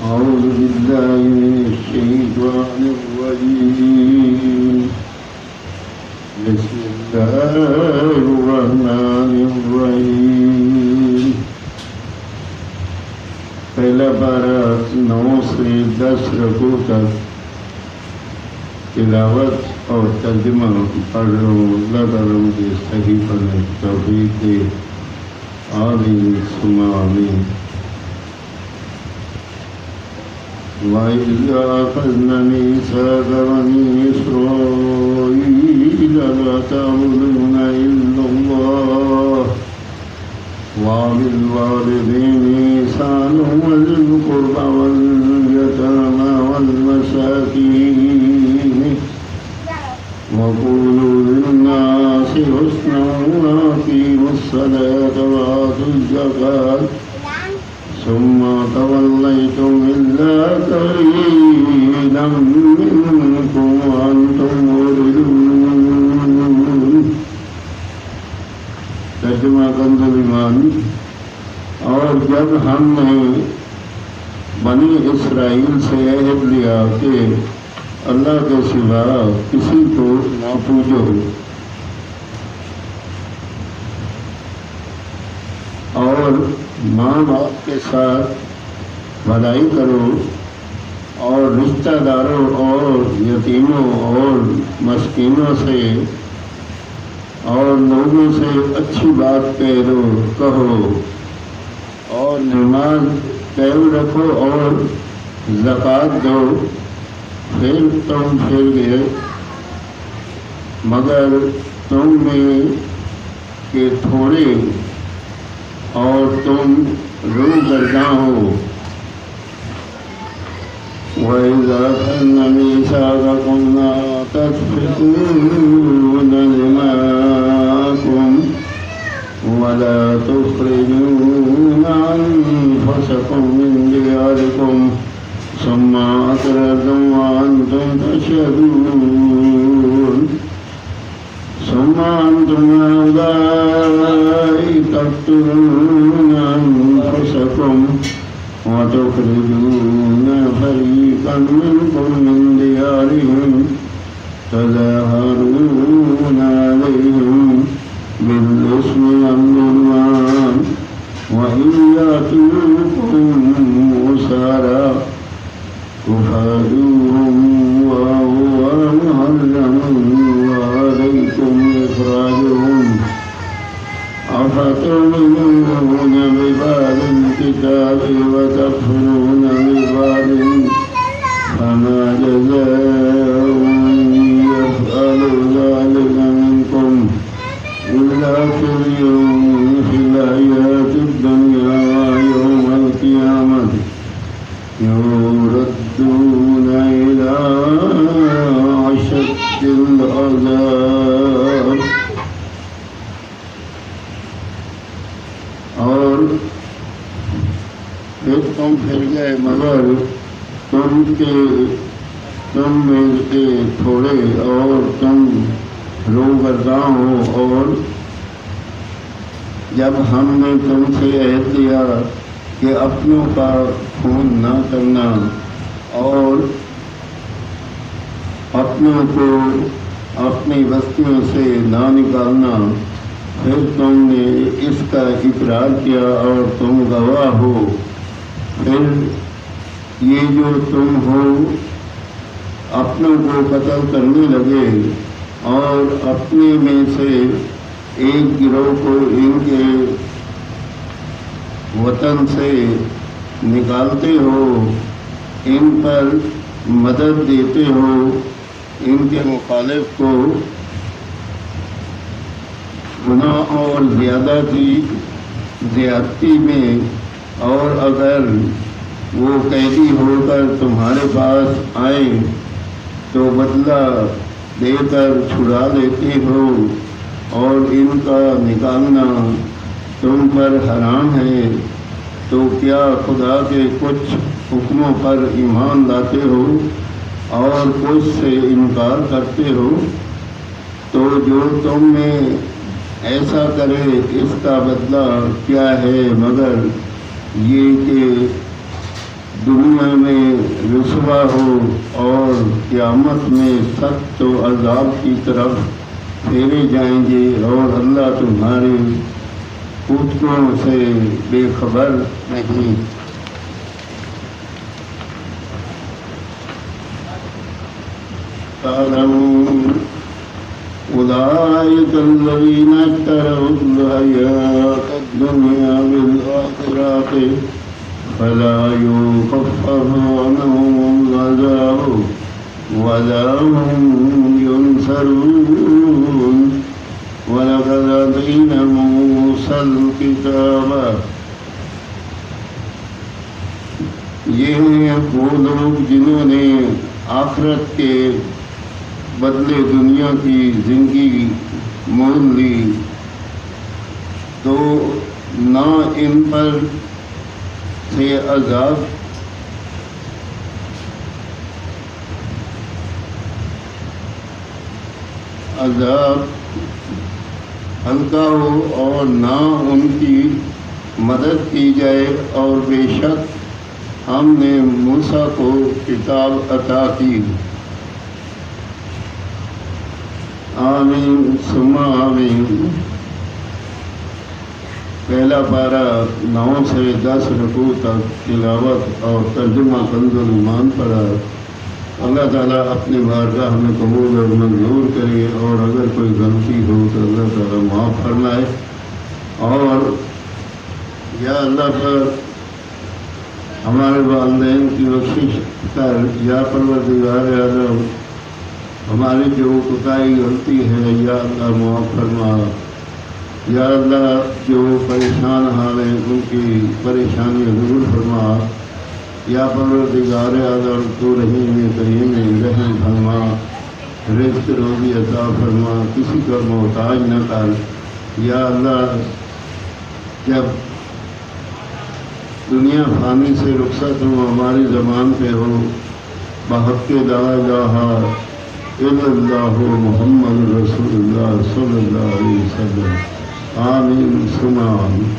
أعوذ بالله من الشيطان الرجيم بسم الله الرحمن الرحيم پہلا پارہ 9 سے 10 رکوع تک تلاوت اور ترجمہ پڑھ رہا ہوں. اللہ تعالیٰ مجھے صحیح پڑھنے توفیق دے. آمین ثم آمین. وَإِذْ أَخَذْنَا مِيثَاقَ بَنِي إِسْرَائِيلَ لَا تَعْبُدُونَ إِلَّا اللَّهَ وَبِالْوَالِدَيْنِ إِحْسَانًا وَذِي الْقُرْبَى وَالْيَتَامَى وَالْمَسَاكِينِ وَقُولُوا لِلنَّاسِ حُسْنًا وَأَقِيمُوا الصَّلَاةَ وَآتُوا الزَّكَاةَ ثم توليتم إلا قليلا منكم وأنتم معرضون. ترجمہ کنز ایمان. اور جب ہم نے بنی اسرائیل سے عہد لیا کہ اللہ کے سوا کسی کو نہ پوجو اور ماں باپ کے ساتھ بھلائی کرو اور رشتہ داروں اور یتیموں اور مسکینوں سے اور لوگوں سے اچھی بات کہو اور نماز قائم رکھو اور زکوٰۃ دو. پھر تم پھر گئے مگر تم میں کہ تھوڑے اور تم روگرداں ہو. وَإِذَا أَخَذْنَا مِيثَاقَكُمْ لَا تَسْفِكُونَ دِمَاءَكُمْ وَلَا تُخْرِجُونَ أَنفُسَكُمْ مِنْ دِيَارِكُمْ ثُمَّ أَقْرَرْتُمْ وَأَنْتُمْ تَشْهَدُونَ ثم أنتم هؤلاء تقتلون أنفسكم وتخرجون فريقا منكم من ديارهم تظاهرون عليهم بالإثم والعدوان وإن يأتوكم أسارى تفادوهم وهو محرم عليكم إخراجهم أفتؤمنون ببعض الكتاب وتكفرون ببعض فما جزاء من يفعل ذلك منكم إلا خزي في الحياة الدنيا ويوم القيامة يردون إلى أشد العذاب. اور پھر تم پھر گئے مگر تم میں کے تھوڑے اور تم روگرداں ہو. اور جب ہم نے تم سے عہد لیا کہ اپنوں کا خون نہ کرنا اور اپنوں کو اپنی بستیوں سے نہ نکالنا، پھر تم نے اس کا اقرار کیا اور تم گواہ ہو. پھر یہ جو تم ہو اپنوں کو قتل کرنے لگے اور اپنے میں سے ایک گروہ کو ان کے وطن سے نکالتے ہو، ان پر مدد دیتے ہو ان کے مخالف کو گناہ اور زیادتی میں، اور اگر وہ قیدی ہو کر تمہارے پاس آئیں تو بدلہ دے کر چھڑا لیتے ہو اور ان کا نکالنا تم پر حرام ہے، تو کیا خدا کے کچھ حکموں پر ایمان لاتے ہو اور کچھ سے انکار کرتے ہو؟ تو جو تم میں ایسا کرے اس کا بدلہ کیا ہے مگر یہ کہ دنیا میں رسوا ہو اور قیامت میں سخت و عذاب کی طرف پھیرے جائیں گے اور اللہ تمہارے پوچھوں سے بے خبر نہیں۔ أولئك الذين اشتروا الحياة الدنيا بالآخرة فلا يخفف عنهم العذاب ولا هم ينصرون ولقد آتينا موسى الكتاب۔ یہ ہیں وہ لوگ جنہوں نے آخرت کے بدلے دنیا کی زندگی مول لی، تو نہ ان پر سے عذاب ہلکا ہو اور نہ ان کی مدد کی جائے، اور بے شک ہم نے موسیٰ کو کتاب عطا کی۔ آمین ثم آمین۔ پہلا پارہ 9 سے 10 رکوع تک تلاوت اور ترجمہ کنز الایمان پڑھا۔ اللہ تعالیٰ اپنے بارگاہ میں قبول اور منظور کرے، اور اگر کوئی غلطی ہو تو اللہ تعالیٰ معاف فرمائے، اور یا اللہ پر ہمارے والدین کی بخشش کر، یا پروردگار اعظم ہماری جو کوتاہی غلطی ہے یا اللہ معاف فرما، یا اللہ جو پریشان حال ہیں ان کی پریشانیاں دور فرما، یا پروردگار اعظم تو رحیم کریم رحم فرما، رزق روزی عطا فرما، کسی کا محتاج نہ کر۔ یا اللہ جب دنیا فانی سے رخصت ہو، ہماری زبان پہ ہو بحق لا الہ الا اللہ محمد رسول اللہ صلی اللہ علیہ وسلم۔ آمین ثم آمین۔